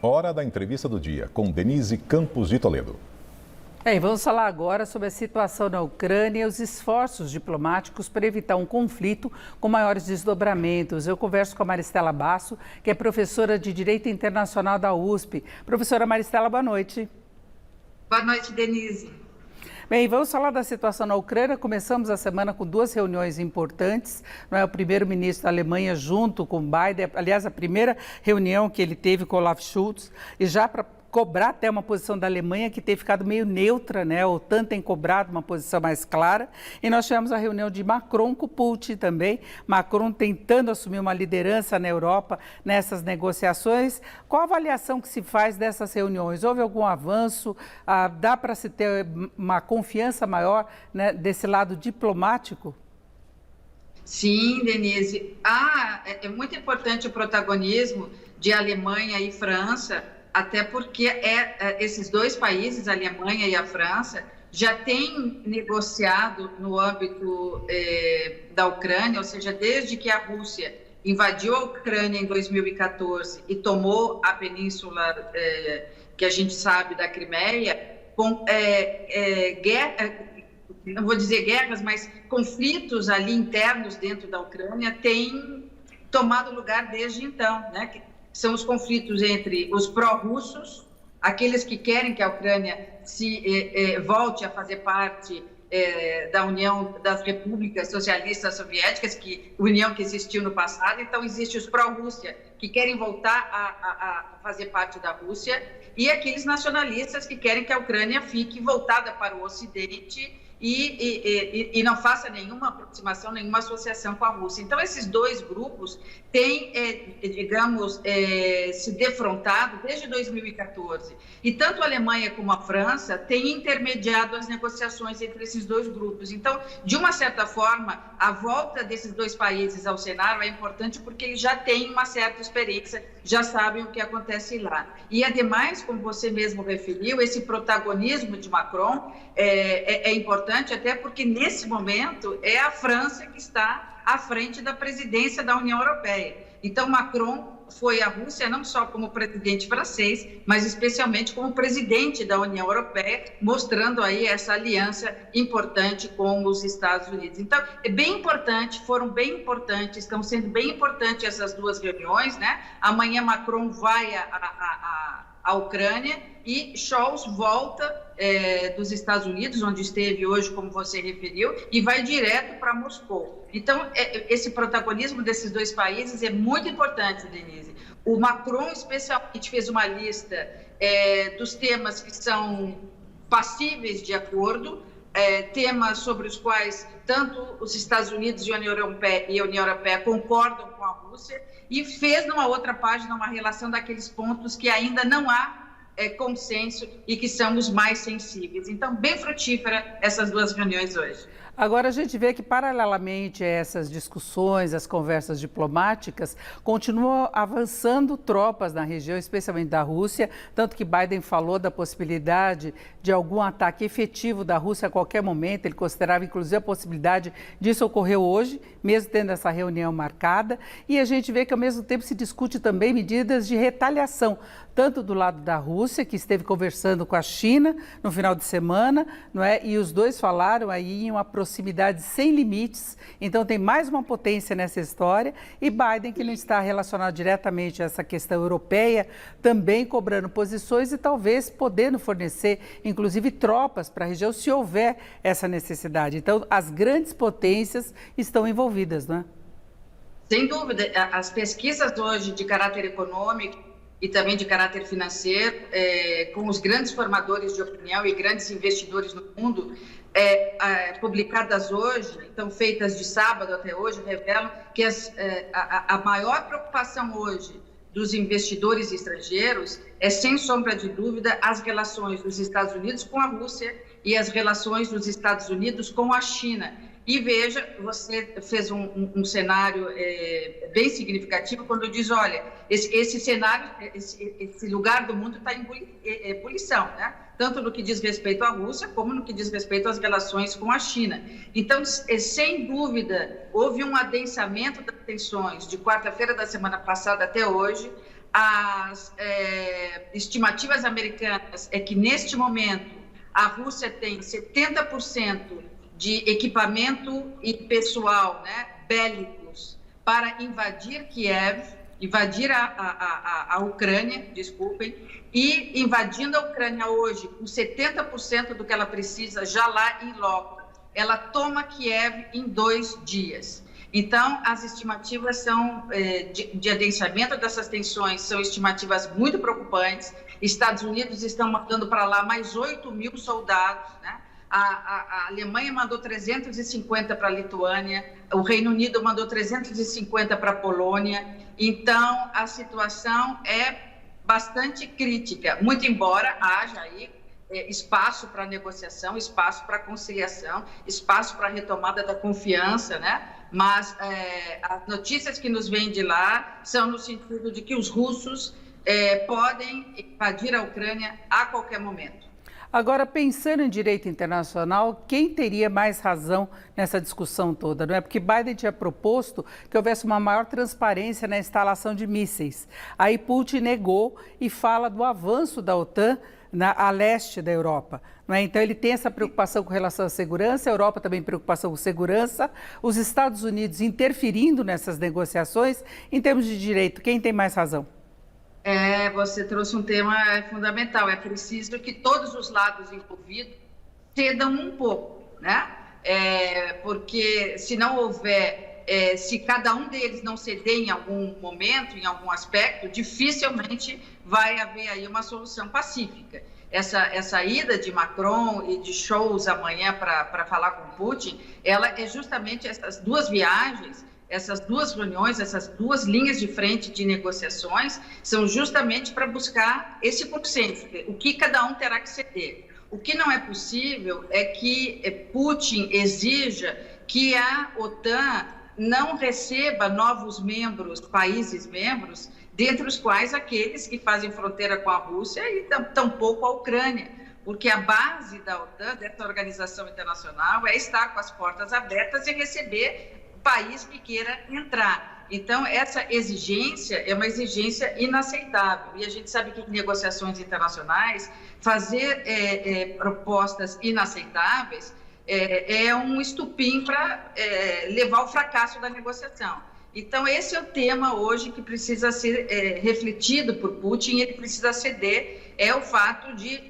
Hora da entrevista do dia, com Denise Campos de Toledo. E vamos falar agora sobre a situação na Ucrânia e os esforços diplomáticos para evitar um conflito com maiores desdobramentos. Eu converso com a Maristela Basso, que é professora de Direito Internacional da USP. Professora Maristela, boa noite. Boa noite, Denise. Bem, vamos falar da situação na Ucrânia. Começamos a semana com duas reuniões importantes. Não é o primeiro-ministro da Alemanha junto com Biden, aliás, a primeira reunião que ele teve com Olaf Scholz, e já para cobrar até uma posição da Alemanha que tem ficado meio neutra, né? O OTAN tem cobrado uma posição mais clara. E nós tivemos a reunião de Macron com Putin também. Macron tentando assumir uma liderança na Europa nessas negociações. Qual a avaliação que se faz dessas reuniões? Houve algum avanço? Dá para se ter uma confiança maior, né, desse lado diplomático? Sim, Denise. É muito importante o protagonismo de Alemanha e França, até porque esses dois países, a Alemanha e a França, já têm negociado no âmbito da Ucrânia, ou seja, desde que a Rússia invadiu a Ucrânia em 2014 e tomou a península que a gente sabe da Crimeia, com não vou dizer guerras, mas conflitos ali internos dentro da Ucrânia têm tomado lugar desde então, né? São os conflitos entre os pró-russos, aqueles que querem que a Ucrânia volte a fazer parte da União das Repúblicas Socialistas Soviéticas, União que existiu no passado. Então, existem os pró-Rússia, que querem voltar a fazer parte da Rússia, e aqueles nacionalistas que querem que a Ucrânia fique voltada para o Ocidente e não faça nenhuma aproximação, nenhuma associação com a Rússia. Então, esses dois grupos têm, se defrontado desde 2014. E tanto a Alemanha como a França têm intermediado as negociações entre esses dois grupos. Então, de uma certa forma, a volta desses dois países ao cenário é importante porque eles já têm uma certa experiência, já sabem o que acontece lá. E, ademais, como você mesmo referiu, esse protagonismo de Macron é importante, até porque, nesse momento, é a França que está à frente da presidência da União Europeia. Então, Macron foi à Rússia não só como presidente francês, mas especialmente como presidente da União Europeia, mostrando aí essa aliança importante com os Estados Unidos. Então, é bem importante, foram bem importantes, estão sendo bem importantes essas duas reuniões, né? Amanhã Macron vai à Ucrânia e Scholz volta dos Estados Unidos, onde esteve hoje, como você referiu, e vai direto para Moscou. Então, esse protagonismo desses dois países é muito importante, Denise. O Macron, especialmente, fez uma lista dos temas que são passíveis de acordo, temas sobre os quais tanto os Estados Unidos e a União Europeia concordam com a Rússia, e fez numa outra página uma relação daqueles pontos que ainda não há consenso e que são os mais sensíveis. Então, bem frutífera essas duas reuniões hoje. Agora, a gente vê que, paralelamente a essas discussões, as conversas diplomáticas, continuam avançando tropas na região, especialmente da Rússia, tanto que Biden falou da possibilidade de algum ataque efetivo da Rússia a qualquer momento. Ele considerava, inclusive, a possibilidade disso ocorrer hoje, mesmo tendo essa reunião marcada. E a gente vê que, ao mesmo tempo, se discute também medidas de retaliação, tanto do lado da Rússia, que esteve conversando com a China no final de semana, não é? E os dois falaram aí em uma proximidade sem limites. Então, tem mais uma potência nessa história. E Biden, que não está relacionado diretamente a essa questão europeia, também cobrando posições e talvez podendo fornecer, inclusive, tropas para a região, se houver essa necessidade. Então, as grandes potências estão envolvidas, não é? Sem dúvida. As pesquisas hoje de caráter econômico e também de caráter financeiro, com os grandes formadores de opinião e grandes investidores no mundo, publicadas hoje, então feitas de sábado até hoje, revelam que a maior preocupação hoje dos investidores estrangeiros sem sombra de dúvida, as relações dos Estados Unidos com a Rússia e as relações dos Estados Unidos com a China. E veja, você fez um cenário bem significativo quando diz, olha, esse cenário, esse lugar do mundo está em ebulição, né? Tanto no que diz respeito à Rússia, como no que diz respeito às relações com a China. Então, sem dúvida, houve um adensamento das tensões de quarta-feira da semana passada até hoje. As estimativas americanas é que, neste momento, a Rússia tem 70% de equipamento e pessoal, né, bélicos para invadir Kiev, invadir a Ucrânia, desculpem, e invadindo a Ucrânia hoje, com 70% do que ela precisa já lá em loco, ela toma Kiev em 2 dias. Então, as estimativas são de adensamento dessas tensões, são estimativas muito preocupantes. Estados Unidos estão mandando para lá mais 8 mil soldados, né? A Alemanha mandou 350 para a Lituânia, o Reino Unido mandou 350 para a Polônia. Então, a situação é bastante crítica, muito embora haja aí espaço para negociação, espaço para conciliação, espaço para retomada da confiança, né? Mas as notícias que nos vêm de lá são no sentido de que os russos podem invadir a Ucrânia a qualquer momento. Agora, pensando em direito internacional, quem teria mais razão nessa discussão toda, não é? Porque Biden tinha proposto que houvesse uma maior transparência na instalação de mísseis. Aí Putin negou e fala do avanço da OTAN a leste da Europa. Não é? Então, ele tem essa preocupação com relação à segurança, a Europa também preocupação com segurança, os Estados Unidos interferindo nessas negociações. Em termos de direito, quem tem mais razão? Você trouxe um tema fundamental. É preciso que todos os lados envolvidos cedam um pouco, né? Porque se não houver, se cada um deles não ceder em algum momento, em algum aspecto, dificilmente vai haver aí uma solução pacífica. Essa ida de Macron e de Scholz amanhã para falar com Putin, ela é justamente essas duas viagens. Essas duas reuniões, essas duas linhas de frente de negociações são justamente para buscar esse consenso, o que cada um terá que ceder. O que não é possível é que Putin exija que a OTAN não receba novos membros, países membros, dentre os quais aqueles que fazem fronteira com a Rússia e tampouco a Ucrânia. Porque a base da OTAN, dessa organização internacional, é estar com as portas abertas e receber país que queira entrar. Então, essa exigência é uma exigência inaceitável. E a gente sabe que em negociações internacionais, fazer propostas inaceitáveis é um estupim para levar ao fracasso da negociação. Então, esse é o tema hoje que precisa ser refletido por Putin, e ele precisa ceder, é o fato de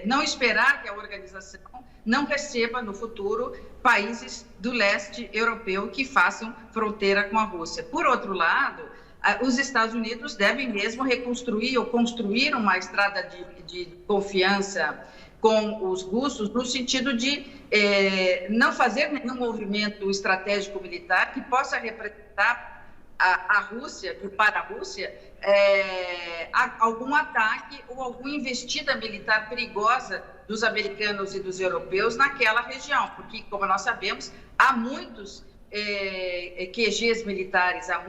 não esperar que a organização não receba no futuro países do leste europeu que façam fronteira com a Rússia. Por outro lado, os Estados Unidos devem mesmo reconstruir ou construir uma estrada de confiança com os russos, no sentido de não fazer nenhum movimento estratégico militar que possa representar a Rússia, para a Rússia, algum ataque ou alguma investida militar perigosa dos americanos e dos europeus naquela região, porque, como nós sabemos, há muitos QGs militares, há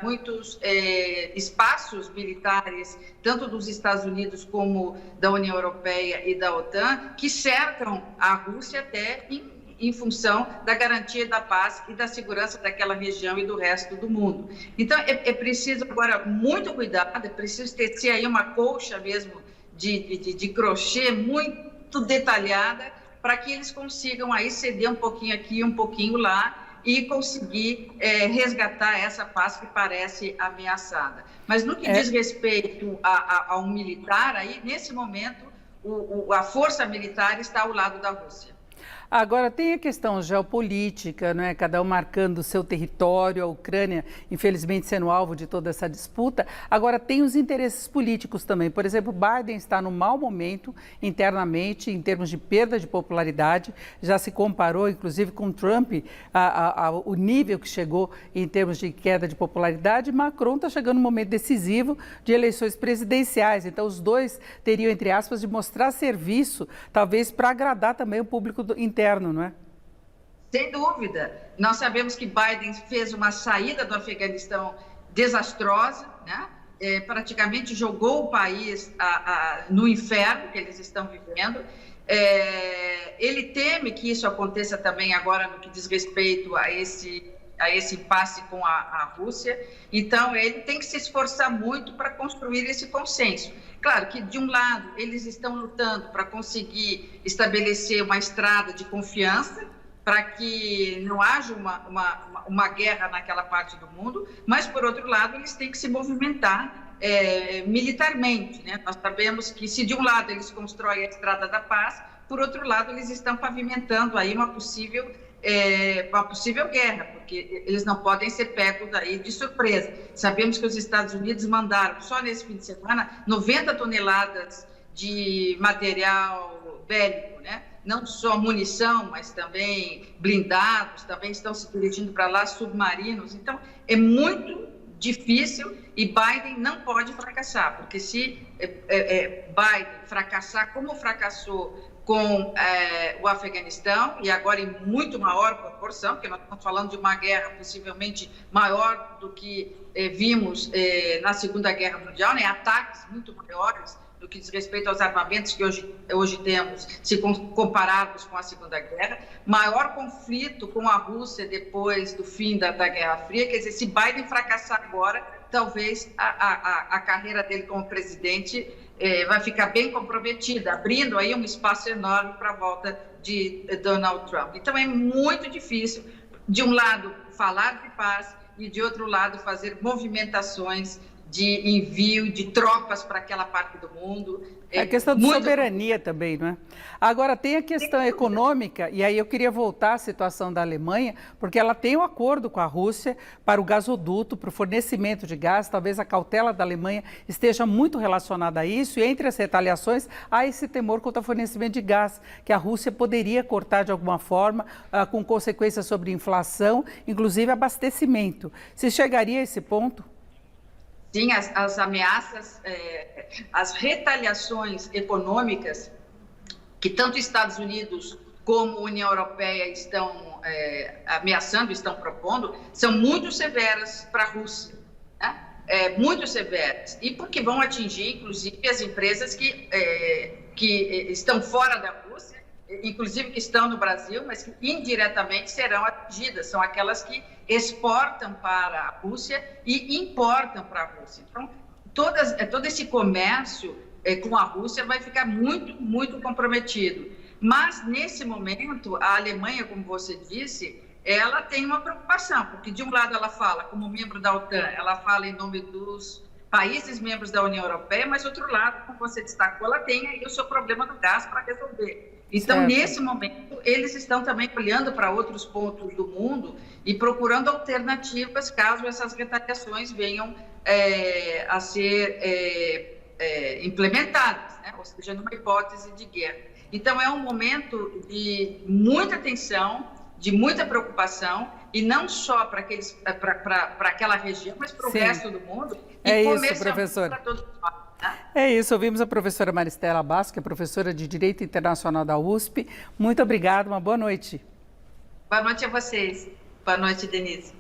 muitos espaços militares, tanto dos Estados Unidos como da União Europeia e da OTAN, que cercam a Rússia até em função da garantia da paz e da segurança daquela região e do resto do mundo. Então, é preciso agora muito cuidado, é preciso tecer aí uma colcha mesmo de crochê muito detalhada para que eles consigam aí ceder um pouquinho aqui, um pouquinho lá e conseguir resgatar essa paz que parece ameaçada. Mas no que diz respeito ao militar, aí, nesse momento, a força militar está ao lado da Rússia. Agora, tem a questão geopolítica, não é? Cada um marcando o seu território, a Ucrânia, infelizmente, sendo alvo de toda essa disputa. Agora, tem os interesses políticos também. Por exemplo, Biden está num mau momento internamente, em termos de perda de popularidade. Já se comparou, inclusive, com Trump, o nível que chegou em termos de queda de popularidade. Macron está chegando num momento decisivo de eleições presidenciais. Então, os dois teriam, entre aspas, de mostrar serviço, talvez para agradar também o público interno, não é? Sem dúvida. Nós sabemos que Biden fez uma saída do Afeganistão desastrosa, né? Praticamente jogou o país no inferno que eles estão vivendo. Ele teme que isso aconteça também agora no que diz respeito a esse a esse impasse com a Rússia. Então, ele tem que se esforçar muito para construir esse consenso. Claro que, de um lado, eles estão lutando para conseguir estabelecer uma estrada de confiança, para que não haja uma guerra naquela parte do mundo, mas, por outro lado, eles têm que se movimentar militarmente, né? Nós sabemos que, se de um lado eles constroem a Estrada da Paz, por outro lado, eles estão pavimentando aí uma possível guerra, porque eles não podem ser pegos daí de surpresa. Sabemos que os Estados Unidos mandaram, só nesse fim de semana, 90 toneladas de material bélico, né? Não só munição, mas também blindados, também estão se dirigindo para lá, submarinos. Então, é muito difícil e Biden não pode fracassar, porque se Biden fracassar como fracassou com o Afeganistão, e agora em muito maior proporção, porque nós estamos falando de uma guerra possivelmente maior do que vimos na Segunda Guerra Mundial, né? Ataques muito maiores do que diz respeito aos armamentos que hoje temos, se comparados com a Segunda Guerra, maior conflito com a Rússia depois do fim da Guerra Fria. Quer dizer, se Biden fracassar agora, talvez a carreira dele como presidente vai ficar bem comprometida, abrindo aí um espaço enorme para a volta de Donald Trump. Então, é muito difícil, de um lado, falar de paz e, de outro lado, fazer movimentações de envio de tropas para aquela parte do mundo. É a questão de soberania também, não é? Agora, tem a questão econômica, e aí eu queria voltar à situação da Alemanha, porque ela tem um acordo com a Rússia para o gasoduto, para o fornecimento de gás. Talvez a cautela da Alemanha esteja muito relacionada a isso, e entre as retaliações há esse temor contra o fornecimento de gás, que a Rússia poderia cortar de alguma forma, com consequências sobre inflação, inclusive abastecimento. Se chegaria a esse ponto? Sim, as ameaças, as retaliações econômicas que tanto Estados Unidos como a União Europeia estão ameaçando, estão propondo, são muito severas para a Rússia, né? Muito severas, e porque vão atingir, inclusive, as empresas que estão fora da Rússia, inclusive que estão no Brasil, mas que indiretamente serão atingidas, são aquelas que exportam para a Rússia e importam para a Rússia. Então, todo esse comércio com a Rússia vai ficar muito, muito comprometido. Mas, nesse momento, a Alemanha, como você disse, ela tem uma preocupação, porque, de um lado, ela fala, como membro da OTAN, ela fala em nome dos países membros da União Europeia, mas, outro lado, como você destacou, ela tem aí o seu problema do gás para resolver. Então, certo. Nesse momento, eles estão também olhando para outros pontos do mundo e procurando alternativas caso essas retaliações venham a ser implementadas, né? Ou seja, numa hipótese de guerra. Então, é um momento de muita tensão, de muita preocupação, e não só para aquela região, mas para o resto do mundo. É isso, professora. Para todos nós. É isso, ouvimos a professora Maristela Basso, que é professora de Direito Internacional da USP. Muito obrigada, uma boa noite. Boa noite a vocês. Boa noite, Denise.